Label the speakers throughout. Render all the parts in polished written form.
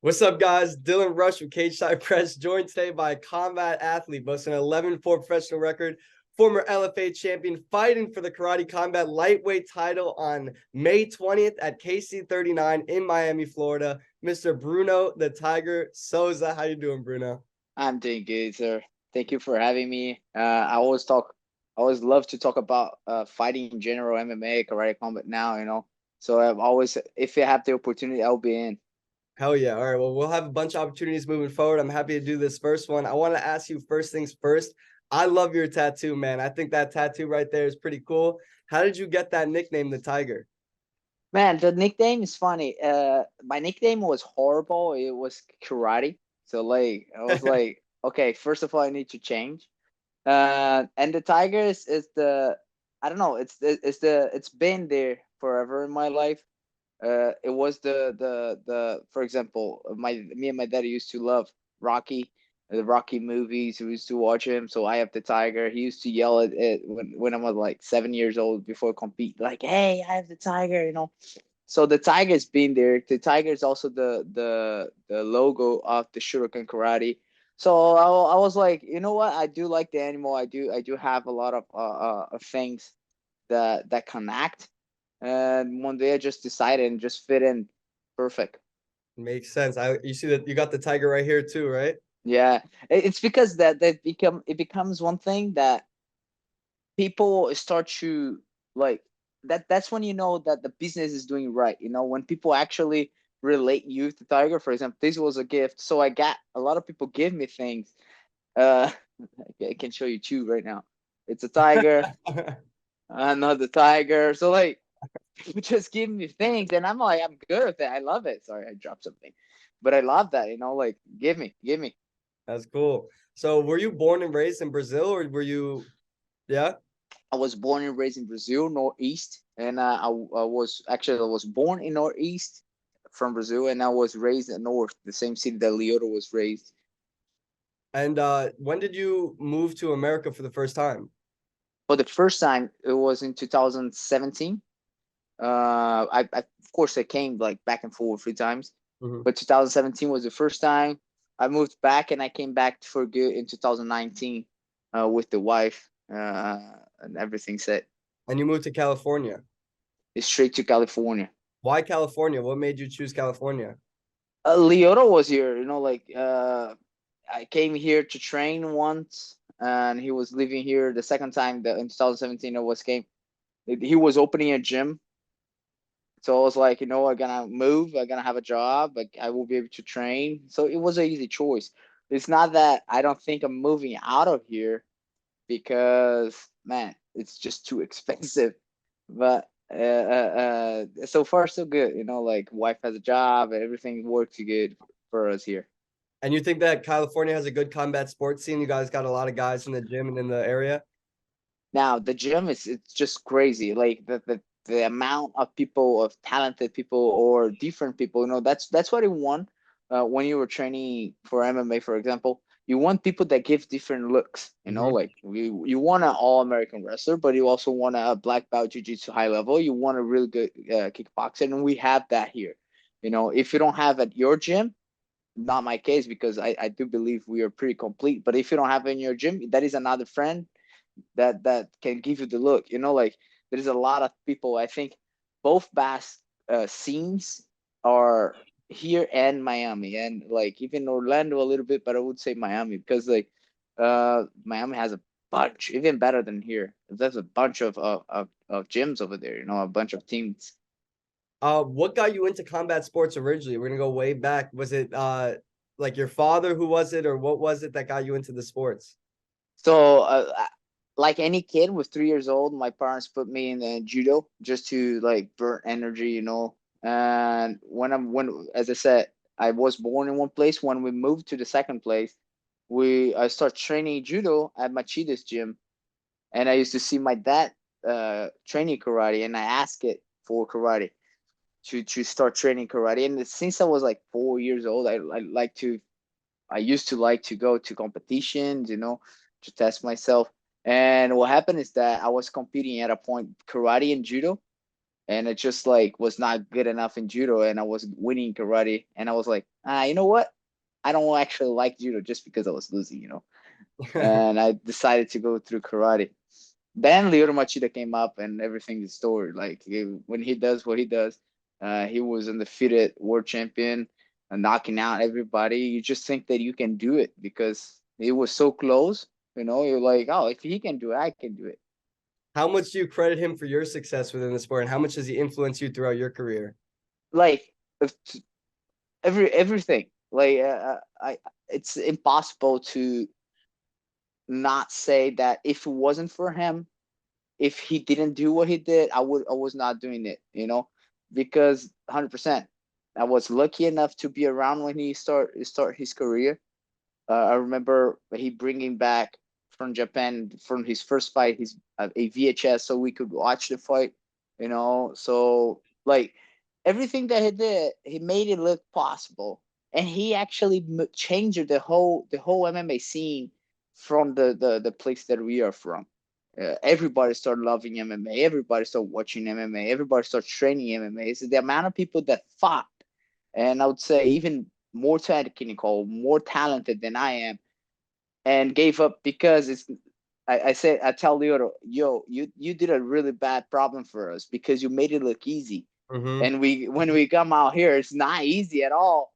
Speaker 1: What's up, guys? Dylan Rush from Cage Side Press, joined today by a combat athlete, boasting an 11-4 professional record, former LFA champion, fighting for the Karate Combat lightweight title on May 20th at KC39 in Miami, Florida. Mr. Bruno the Tiger Souza. How you doing, Bruno?
Speaker 2: I'm doing good, sir. Thank you for having me. I always love to talk about fighting in general, MMA, karate combat now. So I've always, if I have the opportunity, I'll be in.
Speaker 1: Hell yeah. All right. Well, we'll have a bunch of opportunities moving forward. I'm happy to do this first one. I want to ask you first things first. I love your tattoo, man. I think that tattoo right there is pretty cool. How did you get that nickname, the Tiger?
Speaker 2: Man, the nickname is funny. My nickname was horrible. It was karate. So like, I was like, okay, first of all, I need to change. And the Tigers is I don't know. It's been there forever in my life. It was the for example, me and my dad used to love Rocky, the Rocky movies. We used to watch him. So I have the tiger. He used to yell at it when I was like 7 years old before compete, like, "Hey, I have the tiger." So the tiger's been there. The tiger is also the logo of the Shuriken Karate. So I was like, you know what? I do like the animal. I do have a lot of things that connect. And one day I just decided and just fit in perfect.
Speaker 1: Makes sense. You see that you got the tiger right here too, right?
Speaker 2: Yeah, it's because it becomes one thing that people start to like. That's when you know that the business is doing right. When people actually relate you to tiger. For example, this was a gift, so I got a lot of people give me things. Uh, I can show you two right now. It's a tiger, another tiger. So like people just give me things and I'm like, I'm good with it. I love it. Sorry, I dropped something. But I love that, like give me, give me.
Speaker 1: That's cool. So, were you born and raised in Brazil, or were you? Yeah.
Speaker 2: I was born and raised in Brazil, Northeast, and I was born in Northeast from Brazil, and I was raised in North, the same city that Lyoto was raised.
Speaker 1: And when did you move to America for the first time?
Speaker 2: For the first time, it was in 2017. Of course I came like back and forth 3 times,
Speaker 1: Mhm.
Speaker 2: but 2017 was the first time. I moved back and I came back for good in 2019 with the wife and everything set.
Speaker 1: And you moved to California.
Speaker 2: It's straight to California.
Speaker 1: Why California? What made you choose California?
Speaker 2: Lyoto was here, I came here to train once, and he was living here the second time that in 2017 I was came. He was opening a gym. So I was like, I'm gonna move, I'm gonna have a job, like I will be able to train. So it was an easy choice. It's not that I don't think I'm moving out of here because man, it's just too expensive. But so far so good. Like wife has a job and everything works good for us here.
Speaker 1: And you think that California has a good combat sports scene? You guys got a lot of guys in the gym and in the area.
Speaker 2: Now the gym is it's just crazy. Like the amount of people, of talented people or different people. That's what you want when you were training for MMA, for example. You want people that give different looks.
Speaker 1: Hmm.
Speaker 2: Like you want an all American wrestler, but you also want a black belt jiu-jitsu high level. You want a really good kickboxer, and we have that here. If you don't have at your gym, not my case because I do believe we are pretty complete. But if you don't have it in your gym, that is another friend that can give you the look. Like there's a lot of people. I think both bass scenes are here and Miami, and like even Orlando a little bit, but I would say Miami because like Miami has a bunch, even better than here. There's a bunch of gyms over there. A bunch of teams.
Speaker 1: What got you into combat sports originally? We're gonna go way back. Was it like your father who was it, or what was it that got you into the sports?
Speaker 2: So, like any kid with 3 years old, my parents put me in judo just to like burn energy. And as I said, I was born in one place. When we moved to the second place, I start training judo at Machida's gym, and I used to see my dad training karate, and I asked it for karate to start training karate. And since I was like 4 years old, I used to like to go to competitions, to test myself. And what happened is that I was competing at a point karate and judo. and it just like was not good enough in judo, and I was winning karate, and I was like, you know what? I don't actually like judo just because I was losing, and I decided to go through karate. Then Lyoto Machida came up, and everything is story. Like when he does what he does, he was undefeated world champion, knocking out everybody. You just think that you can do it because it was so close. You're like, oh, if he can do it, I can do it.
Speaker 1: How much do you credit him for your success within the sport, and how much does he influence you throughout your career?
Speaker 2: Like everything. Like I, it's impossible to not say that if it wasn't for him, if he didn't do what he did, I was not doing it, because 100%. I was lucky enough to be around when he start his career. I remember he bringing back from Japan from his first fight his a VHS so we could watch the fight, So like everything that he did, he made it look possible, and he actually changed the whole MMA scene from the place that we are from. Everybody started loving MMA. Everybody started watching MMA. Everybody started training MMA. So the amount of people that fought, and I would say even more technical, more talented than I am, and gave up because it's. I tell Lyoto, yo, you did a really bad problem for us because you made it look easy,
Speaker 1: Mm-hmm.
Speaker 2: and when we come out here, it's not easy at all,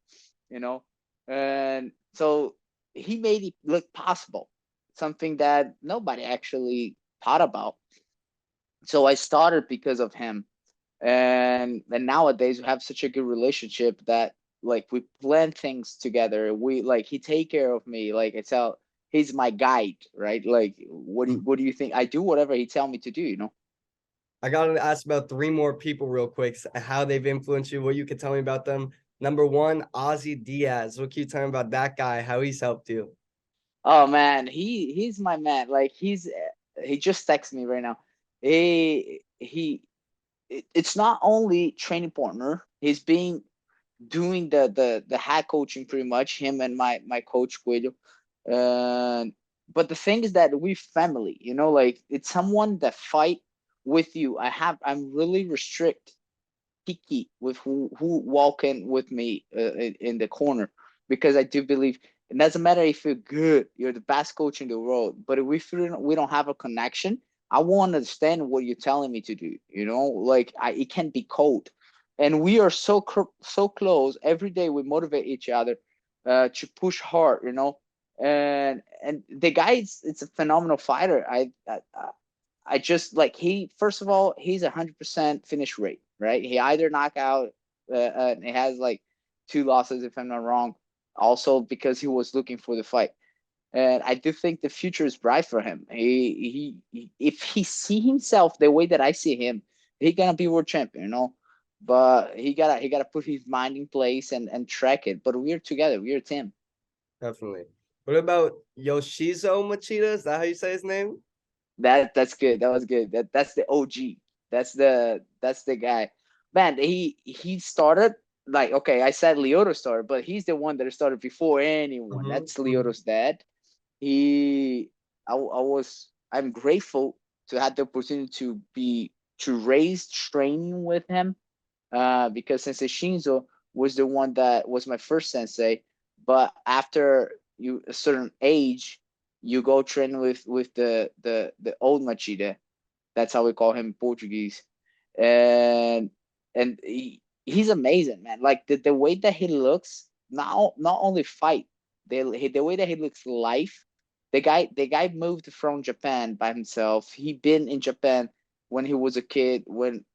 Speaker 2: you know. And so he made it look possible, something that nobody actually thought about. So I started because of him, and nowadays we have such a good relationship that like we plan things together. We like he take care of me. Like I tell, he's my guide, right? Like what do you think? I do whatever he tell me to do.
Speaker 1: I got to ask about three more people real quick, how they've influenced you, what you can tell me about them. Number one, Ozzy Diaz. What can you tell me about that guy, how he's helped you?
Speaker 2: Oh man, he's my man. Like he just texted me right now. It's not only training partner. He's being doing the head coaching pretty much, him and my coach Guido. And but the thing is that we family, like it's someone that fight with you. I'm really picky with who walking with me in the corner, because I do believe it doesn't matter if you're good, you're the best coach in the world, but if we don't have a connection, I won't understand what you're telling me to do. Like it can be cold, and we are so close. Every day we motivate each other to push hard. And the guy, it's a phenomenal fighter. I just like he first of all he's 100% finish rate, right? He either knock out, and he has like two losses if I'm not wrong, also because he was looking for the fight. And I do think the future is bright for him. He if he see himself the way that I see him, he gonna be world champion. But he gotta put his mind in place and track it. But we're together, we're a team.
Speaker 1: Definitely. What about Yoshizo Machida? Is that how you say his name?
Speaker 2: That's good. That was good. That's the OG. That's the guy. Man, he started like, okay, I said Lyoto started, but he's the one that started before anyone. That's
Speaker 1: Mm-hmm.
Speaker 2: Lyoto's dad. I'm grateful to have the opportunity to raise training with him, because Sensei Shinzo was the one that was my first sensei. But after you a certain age, you go train with the old Machida. That's how we call him in Portuguese. And he's amazing, man. Like the way that he looks, not only fight, the way that he looks life. The guy moved from Japan by himself. He been in Japan when he was a kid, when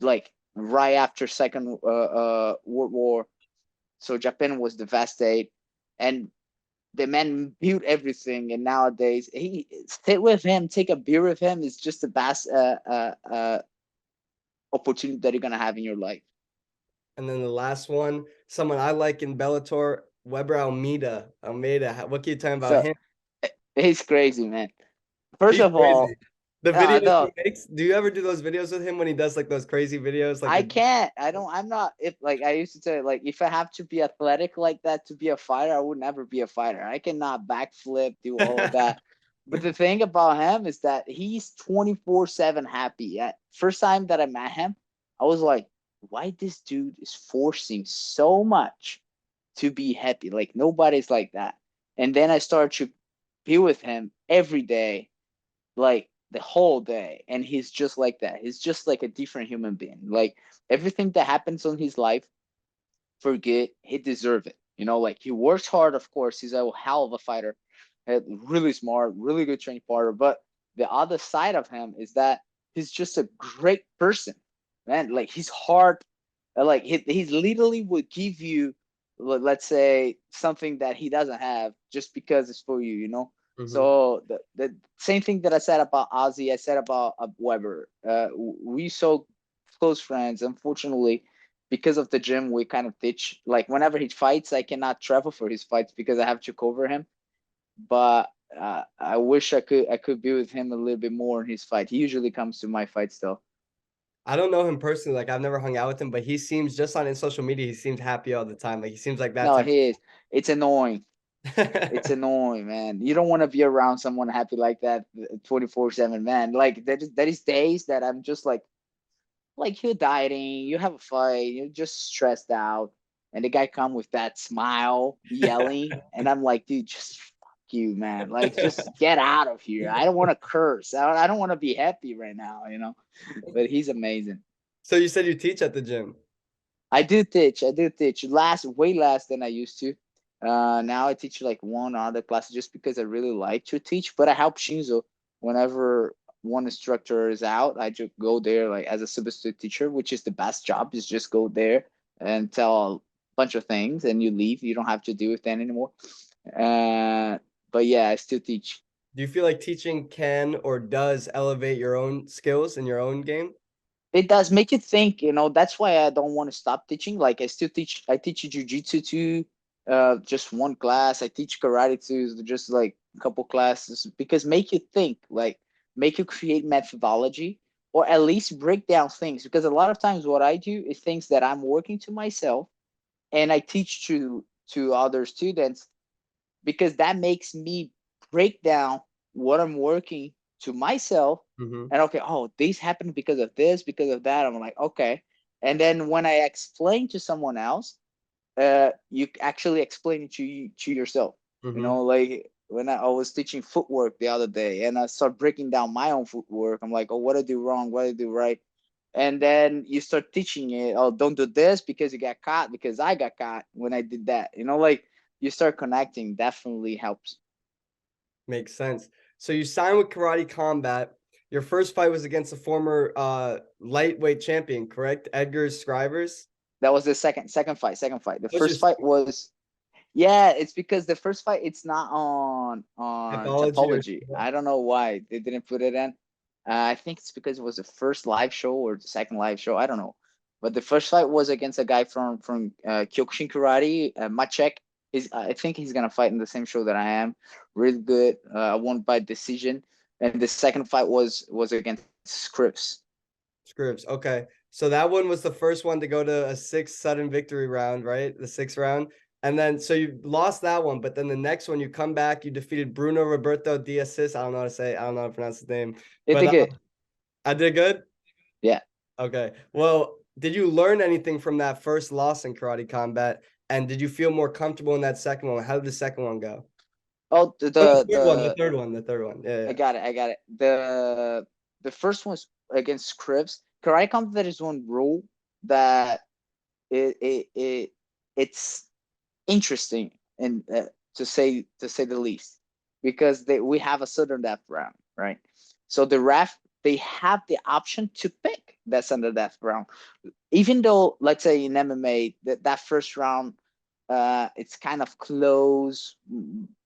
Speaker 2: like right after Second World War. So Japan was devastated, and the man built everything. And nowadays, he sit with him, take a beer with him is just the best opportunity that you're gonna have in your life.
Speaker 1: And then the last one, someone I like in Bellator, Weber Almeida. What can you tell me about
Speaker 2: So
Speaker 1: him?
Speaker 2: he's crazy, man. First
Speaker 1: He's
Speaker 2: of all,
Speaker 1: crazy. The videos
Speaker 2: no,
Speaker 1: he makes, do you ever do those videos with him when he does like those crazy videos? Like
Speaker 2: I
Speaker 1: the
Speaker 2: can't. I don't. I'm not. If like I used to say, like if I have to be athletic like that to be a fighter, I would never be a fighter. I cannot backflip, do all of that. But the thing about him is that he's 24/7 happy. First time that I met him, I was like, why this dude is forcing so much to be happy? Like nobody's like that. And then I started to be with him every day, like the whole day, and he's just like that. He's just like a different human being. Like everything that happens on his life, forget, he deserves it. You know, like he works hard, of course. He's a hell of a fighter, really smart, really good training partner. But the other side of him is that he's just a great person, man. Like his heart, like he's literally would give you, let's say, something that he doesn't have just because it's for you, you know.
Speaker 1: Hmm.
Speaker 2: So the same thing that I said about Ozzy, I said about Weber. We so close friends. Unfortunately, because of the gym, we kind of ditch. Like whenever he fights, I cannot travel for his fights because I have to cover him. But I wish I could be with him a little bit more in his fight. He usually comes to my fights though.
Speaker 1: I don't know him personally. Like I've never hung out with him, but he seems just on his social media. He seems happy all the time. Like he seems like that
Speaker 2: No,
Speaker 1: type.
Speaker 2: he is. It's annoying. It's
Speaker 1: Of...
Speaker 2: annoying, man. You don't want to be around someone happy like that 24/7, man. Like that is days that I'm just like you're dieting, you have a fight, you're just stressed out, and the guy come with that smile, yelling, and I'm like, dude, just fuck you, man. Like, just get out of here. I don't want to curse. I don't want to be happy right now, you know. But he's amazing.
Speaker 1: So you said you teach at the gym.
Speaker 2: I do teach. I do teach. Way less than I used to. Now I teach like one other class just because I really like to teach. But I help Shinzo whenever one instructor is out. I just go there like as a substitute teacher, which is the best job. Is just go there and tell a bunch of things, and you leave. You don't have to deal with that anymore. Uh, but yeah, I still teach.
Speaker 1: Do you feel like teaching can or does elevate your own skills in your own game?
Speaker 2: It does make you think, you know. That's why I don't want to stop teaching. Like I still teach. I teach jiu-jitsu too, just one class. I teach karate too, just like a couple classes, because make you think, like make you create methodology, or at least break down things, because a lot of times what I do is things that I'm working to myself, and I teach to other students, because that makes me break down what I'm working to myself.
Speaker 1: Hmm.
Speaker 2: And okay, oh, this happened because of this, because of that. I'm like, okay. And then when I explain to someone else, you actually explain it to yourself. You
Speaker 1: Hmm.
Speaker 2: know, like when I was teaching footwork the other day, and I start breaking down my own footwork. I'm like, oh, what I do wrong, what I do right. And then you start teaching it. Oh, don't do this because you got caught, because I got caught when I did that. You know, like you start connecting. Definitely helps.
Speaker 1: Makes sense. So you signed with Karate Combat. Your first fight was against a former lightweight champion, correct? Edgar Scrivers.
Speaker 2: That was the second fight. Second fight. The
Speaker 1: That was
Speaker 2: first
Speaker 1: just
Speaker 2: fight was, yeah. It's because the first fight it's not on
Speaker 1: typology or
Speaker 2: Tapology. I don't know why they didn't put it in. I think it's because it was the first live show or the second live show. I don't know. But the first fight was against a guy from Kyokushin Karate, Machek. I think he's gonna fight in the same show that I am. Really good. I won by decision. And the second fight was against Scripps.
Speaker 1: Scripps. Okay. So that one was the first one to go to a six sudden victory round, right? The sixth round. And then so you lost that one, but then the next one you come back, you defeated Bruno Roberto Diaz. I don't know how to say, I don't know how to pronounce his name,
Speaker 2: It
Speaker 1: but
Speaker 2: did good.
Speaker 1: I did good.
Speaker 2: Yeah.
Speaker 1: Okay. Well, did you learn anything from that first loss in Karate Combat? And did you feel more comfortable in that second one? How did the second one go?
Speaker 2: Oh,
Speaker 1: Or the third one, the third one, the third one. Yeah,
Speaker 2: I
Speaker 1: yeah.
Speaker 2: got it. I got it. The first one's against Scripps. Karate Combat, there is one rule that it it's interesting, and to say the least, because we have a sudden death round, right? So the ref, they have the option to pick that sudden death round, even though, let's say in MMA, that first round, it's kind of close.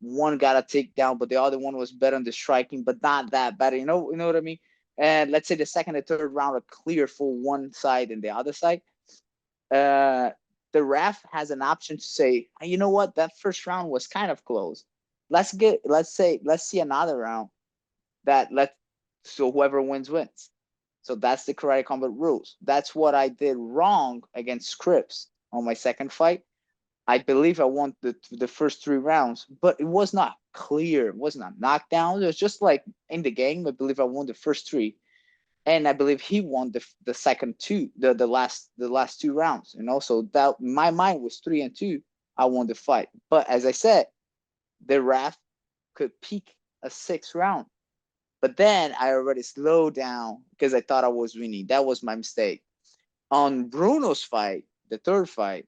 Speaker 2: One got a takedown, but the other one was better on the striking, but not that better. You know what I mean? And let's say the second and third round are clear for one side and the other side. Uh, the ref has an option to say, "Hey, you know what, that first round was kind of close. Let's see another round that let so whoever wins wins." So that's the Karate Combat rules. That's what I did wrong against Scripps on my second fight. I believe I won the first three rounds, but it was not clear. It was not knockdown. It was just like in the game. I believe I won the first three, and I believe he won the second two, the last 2 rounds. So that my mind was 3-2. I won the fight, but as I said, the ref could peak a 6th round. But then I already slowed down because I thought I was winning. That was my mistake. On Bruno's fight, the third fight,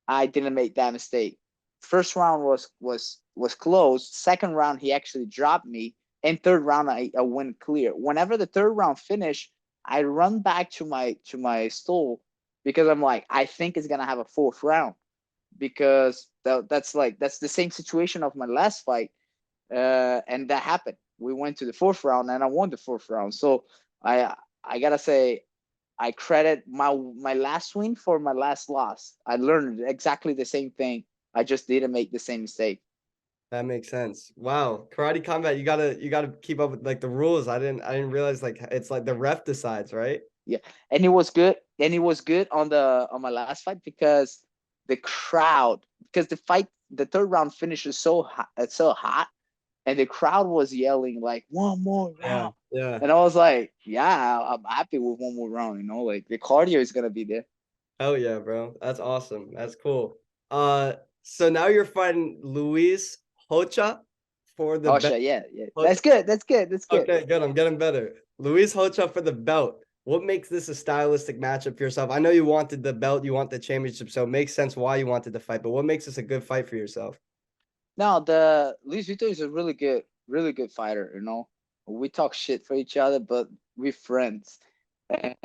Speaker 2: I didn't make that mistake. First round was close. Second round, he actually dropped me. And third round, I went clear. Whenever the third round finished, I run back to my stall because I'm like, I think it's gonna have a fourth round because that's the same situation of my last fight, and that happened. We went to the fourth round and I won the fourth round. So I gotta say I credit my last win for my last loss. I learned exactly the same thing. I just didn't make the same mistake.
Speaker 1: That makes sense. Wow. Karate combat, you gotta keep up with like the rules. I didn't realize like it's like the ref decides, right?
Speaker 2: Yeah, and it was good. And it was good on my last fight because the crowd, because the third round finishes so hot, it's so hot, and the crowd was yelling like one more
Speaker 1: Yeah.
Speaker 2: round.
Speaker 1: Yeah.
Speaker 2: And I was like, yeah, I'm happy with one more round. Like the cardio is gonna be there.
Speaker 1: Oh yeah, bro. That's awesome. That's cool. Uh, so now you're fighting Luis Hocha for the
Speaker 2: Oh
Speaker 1: belt.
Speaker 2: shit, yeah, yeah.
Speaker 1: Hocha.
Speaker 2: That's good. That's good. That's good.
Speaker 1: Okay, good. I'm getting better. Luis Hocha for the belt. What makes this a stylistic matchup for yourself? I know you wanted the belt, you want the championship, so it makes sense why you wanted to fight. But what makes this a good fight for yourself?
Speaker 2: Now the Luis Vito is a really good fighter. We talk shit for each other, but we're friends. And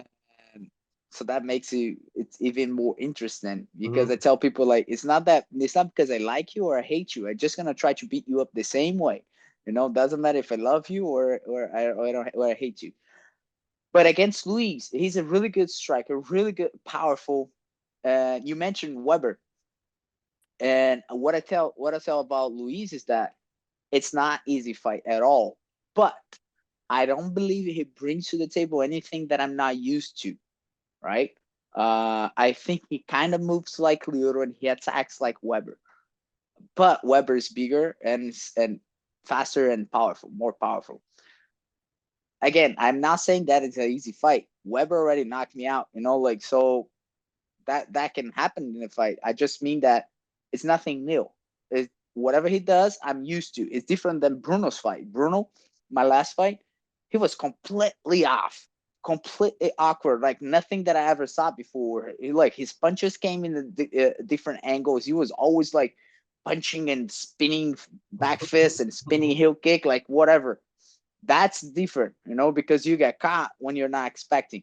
Speaker 2: so that makes it's even more interesting because
Speaker 1: Mhm.
Speaker 2: I tell people like it's not because I like you or I hate you. I'm just gonna try to beat you up the same way. Doesn't matter if I love you or I hate you. But against Luis, he's a really good striker, really good, powerful. You mentioned Weber, and what I tell about Luis is that it's not easy fight at all. But I don't believe he brings to the table anything that I'm not used to, right? I think he kind of moves like Lyoto and he attacks like Weber, but Weber is bigger and faster and powerful, more powerful. Again, I'm not saying that it's an easy fight. Weber already knocked me out, like so that can happen in a fight. I just mean that it's nothing new. Whatever he does, I'm used to. It's different than Bruno's fight. Bruno, my last fight, he was completely off, completely awkward, like nothing that I ever saw before. Like his punches came in the different angles. He was always like punching and spinning back fist and spinning heel kick, like whatever. That's different, because you get caught when you're not expecting.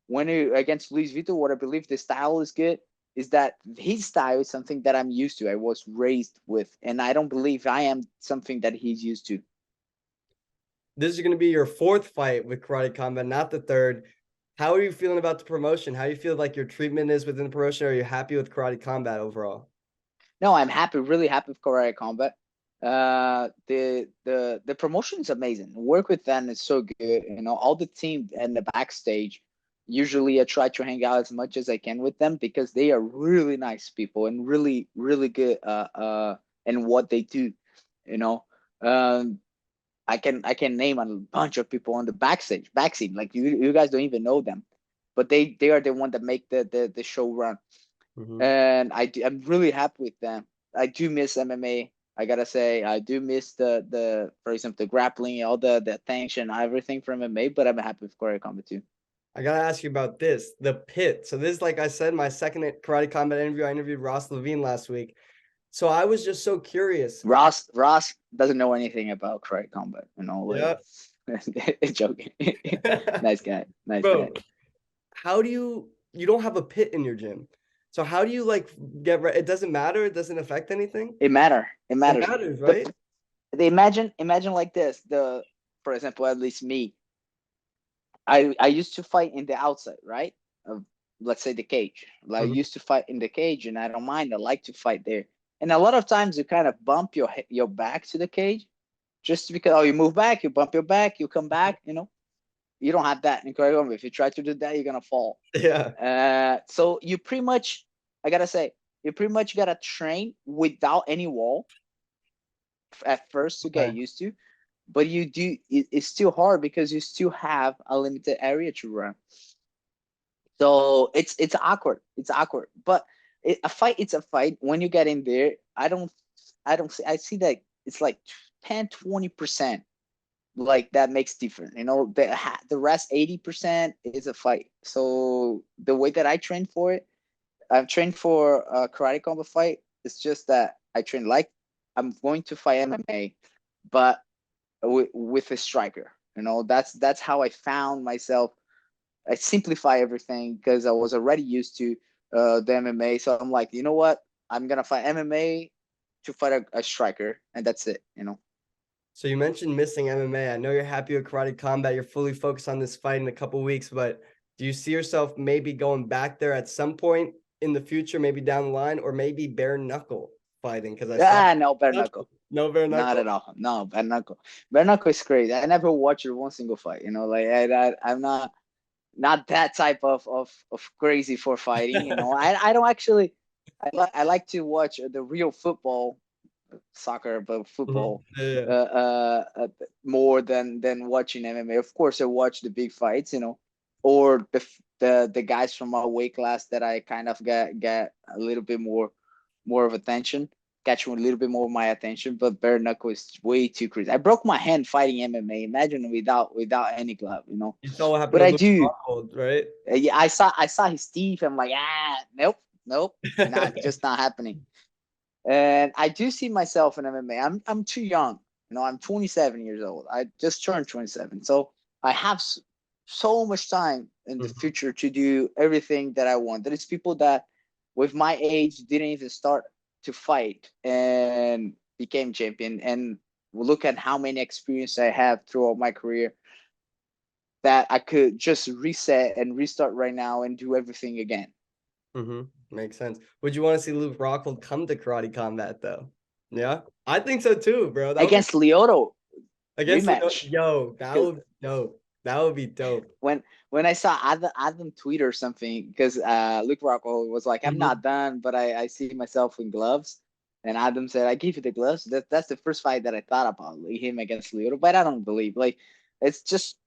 Speaker 2: When you against Luis Vito, what I believe the style is good is that his style is something that I'm used to. I was raised with, and I don't believe I am something that he's used to.
Speaker 1: This is going to be your fourth fight with Karate Combat, not the third. How are you feeling about the promotion? How do you feel like your treatment is within the promotion? Are you happy with Karate Combat overall?
Speaker 2: No, I'm happy, really happy with Karate Combat. The promotion is amazing. Work with them is so good. All the team and the backstage. Usually, I try to hang out as much as I can with them because they are really nice people and really, really good. In what they do. You know, um, I can name a bunch of people on the backstage. Like you guys don't even know them, but they are the one that make the show run,
Speaker 1: Mhm.
Speaker 2: and I'm really happy with them. I do miss MMA. I gotta say, I do miss the for example the grappling, all the attention, everything from MMA. But I'm happy with Korea Combat too.
Speaker 1: I gotta ask you about this, the pit. So this is like I said, my second Karate Combat interview. I interviewed Ross Levine last week. So I was just so curious.
Speaker 2: Ross doesn't know anything about Korea Combat. Like
Speaker 1: Yeah.
Speaker 2: joking. Nice guy, nice guy.
Speaker 1: Bro, how do you don't have a pit in your gym? So how do you like get it doesn't matter, it doesn't affect anything?
Speaker 2: It matter. It
Speaker 1: It
Speaker 2: matters.
Speaker 1: matters,
Speaker 2: The
Speaker 1: right?
Speaker 2: they imagine like this. For example, at least me, I used to fight in the outside, right? Of let's say the cage. Like, I
Speaker 1: Mhm.
Speaker 2: used to fight in the cage, and I don't mind. I like to fight there. And a lot of times you kind of bump your back to the cage, just because you move back, you bump your back, you come back. You don't have that in choreography. If you try to do that, you're gonna fall.
Speaker 1: Yeah.
Speaker 2: So you pretty much, I gotta say, you pretty much gotta train without any wall at first to get
Speaker 1: Okay.
Speaker 2: used to. but it's still hard because you still have a limited area to run. So it's awkward. It's awkward. But a fight, it's a fight. When you get in there, I don't see. I see that it's like 10-20% like that makes different. The rest 80% is a fight. So the way that I train for it, I've trained for a karate combat fight. It's just that I train like I'm going to fight MMA, but with a striker. That's how I found myself. I simplify everything because I was already used to the MMA. So I'm like, you know what? I'm gonna fight MMA to fight a striker, and that's it.
Speaker 1: So you mentioned missing MMA. I know you're happy with Karate Combat. You're fully focused on this fight in a couple weeks, but do you see yourself maybe going back there at some point in the future, maybe down the line, or maybe bare knuckle fighting? Because I saw
Speaker 2: No bare knuckle,
Speaker 1: no bare
Speaker 2: not
Speaker 1: knuckle.
Speaker 2: at all. No bare knuckle. Bare knuckle is crazy. I never watched one single fight. Like I'm not that type of crazy for fighting. I don't actually. I like to watch the real football, soccer, but
Speaker 1: Mhm.
Speaker 2: football,
Speaker 1: Yeah.
Speaker 2: more than watching MMA. Of course, I watch the big fights, or the guys from our weight class that I kind of get a little bit more of attention, catch a little bit more of my attention. But bare knuckle is way too crazy. I broke my hand fighting MMA. Imagine without any glove.
Speaker 1: You saw what happened
Speaker 2: But
Speaker 1: to
Speaker 2: I
Speaker 1: Luke
Speaker 2: do.
Speaker 1: Rockhold, right?
Speaker 2: Yeah, I saw his teeth. I'm like, nope, nope, not happening. And I do see myself in MMA. I'm too young. I'm 27 years old. I just turned 27, so I have so much time in the
Speaker 1: Mhm.
Speaker 2: future to do everything that I want. There is people that, with my age, didn't even start to fight and became champion. And look at how many experience I have throughout my career that I could just reset and restart right now and do everything again.
Speaker 1: Makes sense. Would you want to see Luke Rockhold come to Karate Combat though? Yeah, I think so too, bro. That would be
Speaker 2: Against Lyoto
Speaker 1: against Leo.
Speaker 2: rematch.
Speaker 1: Yo, that
Speaker 2: Because
Speaker 1: would be dope. That would be dope.
Speaker 2: when I saw Adam tweet or something, because Luke Rockhold was like, "I'm
Speaker 1: Mhm.
Speaker 2: not done, but I see myself in gloves." And Adam said, "I give you the gloves." That's the first fight that I thought about, like, him against Lyoto. But I don't believe, like, it's just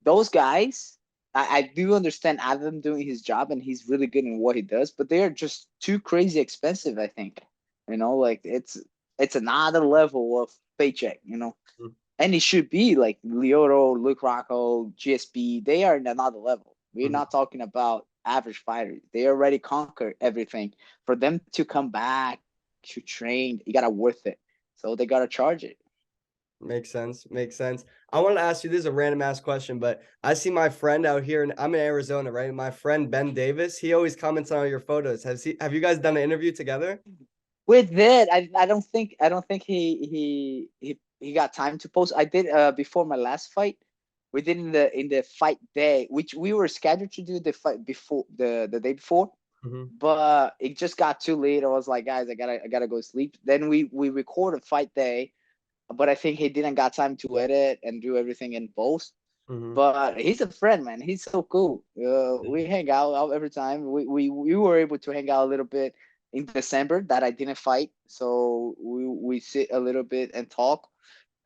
Speaker 2: those guys. I do understand Adam doing his job, and he's really good in what he does, but they are just too crazy expensive. I think, like it's another level of paycheck. And it should be like Lyoto, Luke Rocco, GSP. They are in another level. We're
Speaker 1: Mhm.
Speaker 2: not talking about average fighters. They already conquered everything. For them to come back to train, you gotta worth it. So they gotta charge it.
Speaker 1: Makes sense. Makes sense. I wanted to ask you, this is a random ass question, but I see my friend out here, and I'm in Arizona, right? My friend Ben Davis, he always comments on all your photos. Have you guys done an interview together?
Speaker 2: With that, I don't think he got time to post. I did before my last fight. We did in the fight day, which we were scheduled to do the fight before the day before,
Speaker 1: Mhm.
Speaker 2: but it just got too late. I was like, guys, I gotta go sleep. Then we recorded fight day, but I think he didn't got time to edit and do everything in post.
Speaker 1: Mhm.
Speaker 2: But he's a friend, man. He's so cool. We hang out every time. We were able to hang out a little bit in December that I didn't fight, so we sit a little bit and talk.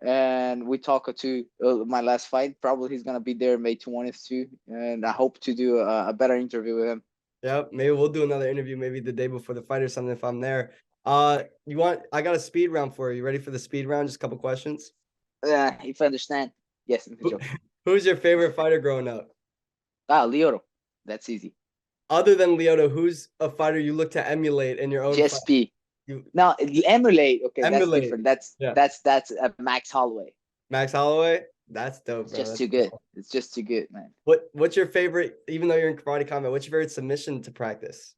Speaker 2: And we talk to my last fight. Probably he's gonna be there May 20th too, and I hope to do a better interview with him.
Speaker 1: Yep. Maybe we'll do another interview, maybe the day before the fight or something if I'm there. I got a speed round for you. You ready for the speed round? Just a couple questions.
Speaker 2: If I understand, yes,
Speaker 1: Who,
Speaker 2: Joe.
Speaker 1: who's your favorite fighter growing up?
Speaker 2: Lyoto, that's easy.
Speaker 1: Other than Lyoto, who's a fighter you look to emulate in your own fight?
Speaker 2: GSP.
Speaker 1: You
Speaker 2: Now emulate. Okay, that's
Speaker 1: emulate.
Speaker 2: different. That's
Speaker 1: Yeah.
Speaker 2: that's that's Max Holloway.
Speaker 1: Max Holloway? That's dope,
Speaker 2: It's
Speaker 1: bro.
Speaker 2: just
Speaker 1: That's
Speaker 2: too good.
Speaker 1: dope.
Speaker 2: It's just too good, man.
Speaker 1: What's your favorite, even though you're in karate combat, what's your favorite submission to practice?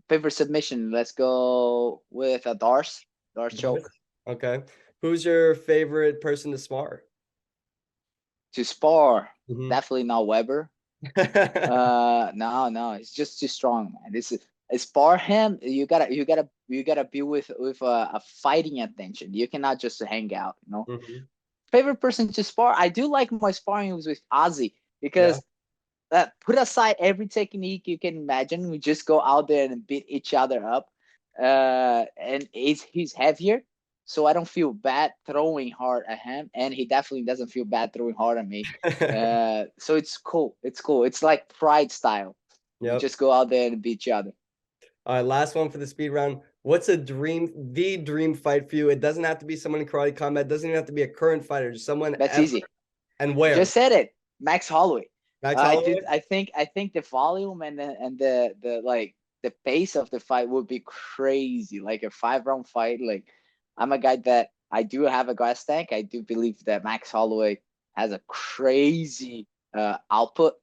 Speaker 2: Favorite submission. Let's go with a Dars
Speaker 1: Doris?
Speaker 2: choke
Speaker 1: Okay. Who's your favorite person to spar?
Speaker 2: to spar.
Speaker 1: Mhm.
Speaker 2: Definitely not Weber. No, it's just too strong, man. This is spar him. You gotta be with a fighting attention. You cannot just hang out.
Speaker 1: Mhm.
Speaker 2: Favorite person to spar. I do like my sparring was with Ozzy
Speaker 1: Yeah.
Speaker 2: because put aside every technique you can imagine. We just go out there and beat each other up. And he's heavier. so I don't feel bad throwing hard at him, and he definitely doesn't feel bad throwing hard at me. So it's cool. It's cool. It's like pride style. We
Speaker 1: Yep.
Speaker 2: just go out there and beat each other.
Speaker 1: All right, last one for the speed round. What's the dream fight for you? It doesn't have to be someone in karate combat. It doesn't even have to be a current fighter, just someone
Speaker 2: That's
Speaker 1: ever.
Speaker 2: easy.
Speaker 1: And
Speaker 2: You
Speaker 1: where?
Speaker 2: just said it. Max Holloway.
Speaker 1: Max
Speaker 2: I
Speaker 1: Holloway?
Speaker 2: did. I think the volume and the like the pace of the fight would be crazy. Like a 5 round fight. Like I'm a guy that I do have a gas tank. I do believe that Max Holloway has a crazy output.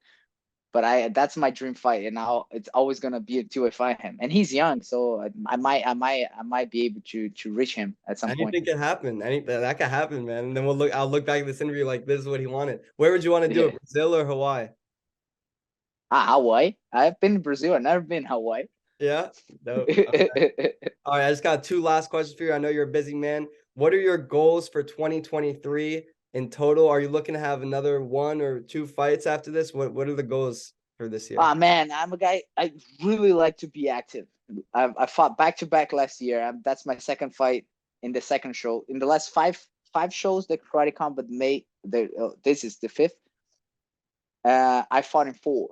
Speaker 2: But that's my dream fight, and now it's always gonna be until I fight him. And he's young, so I might be able to reach him at some point.
Speaker 1: Anything can happen. That could happen, man. And then I'll look back at this interview like this is what he wanted. Where would you want to do
Speaker 2: Yeah.
Speaker 1: it? Brazil or Hawaii?
Speaker 2: Hawaii. I've been in Brazil. I've never been in Hawaii.
Speaker 1: Yeah. No. All right, I just got two last questions for you. I know you're a busy man. What are your goals for 2023 in total? Are you looking to have another one or two fights after this? What are the goals for this year?
Speaker 2: Man, I'm a guy. I really like to be active. I fought back to back last year. That's my second fight in the second show. In the last five shows that Karate Combat made, this is the fifth. I fought in four.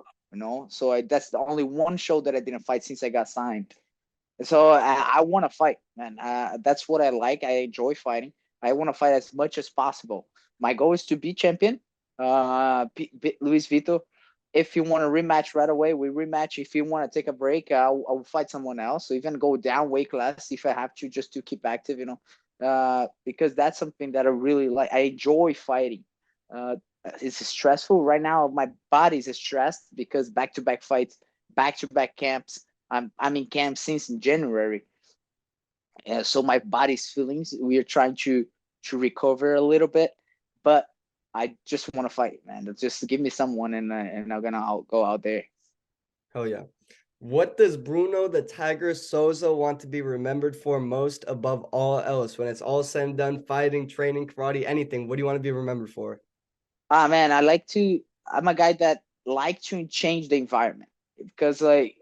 Speaker 2: So that's the only one show that I didn't fight since I got signed. So I want to fight, man. That's what I like. I enjoy fighting. I want to fight as much as possible. My goal is to be champion. Luis Vito. If you want to rematch right away, we rematch. If you want to take a break, I'll fight someone else. So even go down weight class if I have to, just to keep active. Because that's something that I really like. I enjoy fighting. It's stressful right now. My body's stressed because back to back fights, back to back camps. I'm in camp since in January, so my body's feelings. We are trying to recover a little bit, but I just want to fight, man. Just give me someone, and I'm gonna go out there.
Speaker 1: Oh yeah. What does Bruno the Tiger Souza want to be remembered for most above all else? When it's all said and done, fighting, training, karate, anything, what do you want to be remembered for?
Speaker 2: Man, I'm a guy that like to change the environment because like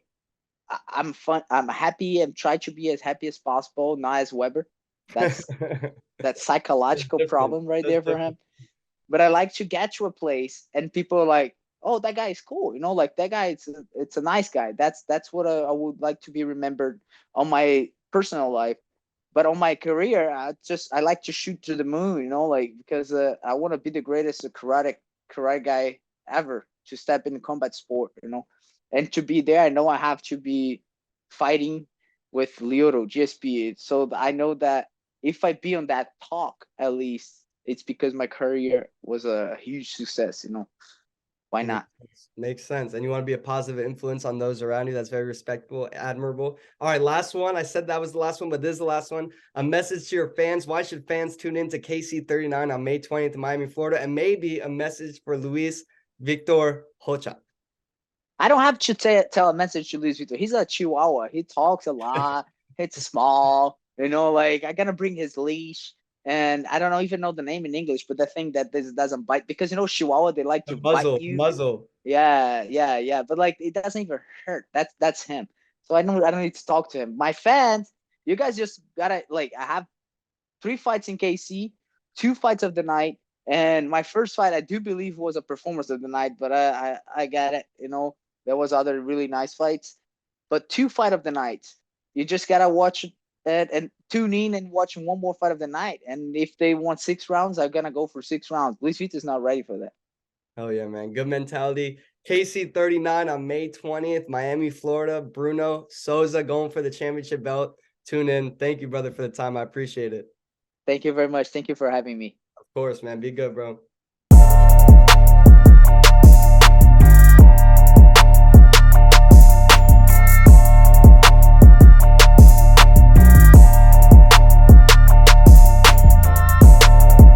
Speaker 2: I'm fun. I'm happy and try to be as happy as possible. Not as Weber. That's that
Speaker 1: It's
Speaker 2: psychological
Speaker 1: different.
Speaker 2: problem right
Speaker 1: That's
Speaker 2: there for
Speaker 1: different.
Speaker 2: him. But I like to get to a place and people are like, oh, that guy is cool. Like that guy, it's a nice guy. That's what I would like to be remembered on my personal life. But on my career, I like to shoot to the moon. Like because I want to be the greatest karate guy ever to step in the combat sport. And to be there, I know I have to be fighting with Lyoto GSP. So I know that if I be on that talk, at least it's because my career was a huge success. Why
Speaker 1: Makes
Speaker 2: not?
Speaker 1: sense. Makes sense. And you want to be a positive influence on those around you. That's very respectable, admirable. All right, last one. I said that was the last one, but this is the last one. A message to your fans. Why should fans tune in to KC39 on May 20th in Miami, Florida? And maybe a message for Luis Victor Hocha.
Speaker 2: I don't have to tell a message to Luis Vito. He's a chihuahua. He talks a lot. It's small. Like I gotta bring his leash. And I don't even know the name in English, but the thing that this doesn't bite because Chihuahua, they like
Speaker 1: The
Speaker 2: to bite
Speaker 1: muzzle,
Speaker 2: you.
Speaker 1: muzzle.
Speaker 2: Yeah, yeah, yeah. But like it doesn't even hurt. That's him. So I don't need to talk to him. My fans, you guys just gotta like I have 3 fights in KC, 2 fights of the night, and my first fight I do believe was a performance of the night, but I got it. There was other really nice fights, but 2 fight of the night. You just gotta watch it and tune in and watch one more fight of the night. And if they want 6 rounds, I'm gonna go for 6 rounds. Luis Vito's not ready for that.
Speaker 1: Oh yeah, man. Good mentality. KC39 on May 20th, Miami, Florida. Bruno Souza going for the championship belt. Tune in. Thank you, brother, for the time. I appreciate it.
Speaker 2: Thank you very much. Thank you for having me.
Speaker 1: Of course, man. Be good, bro.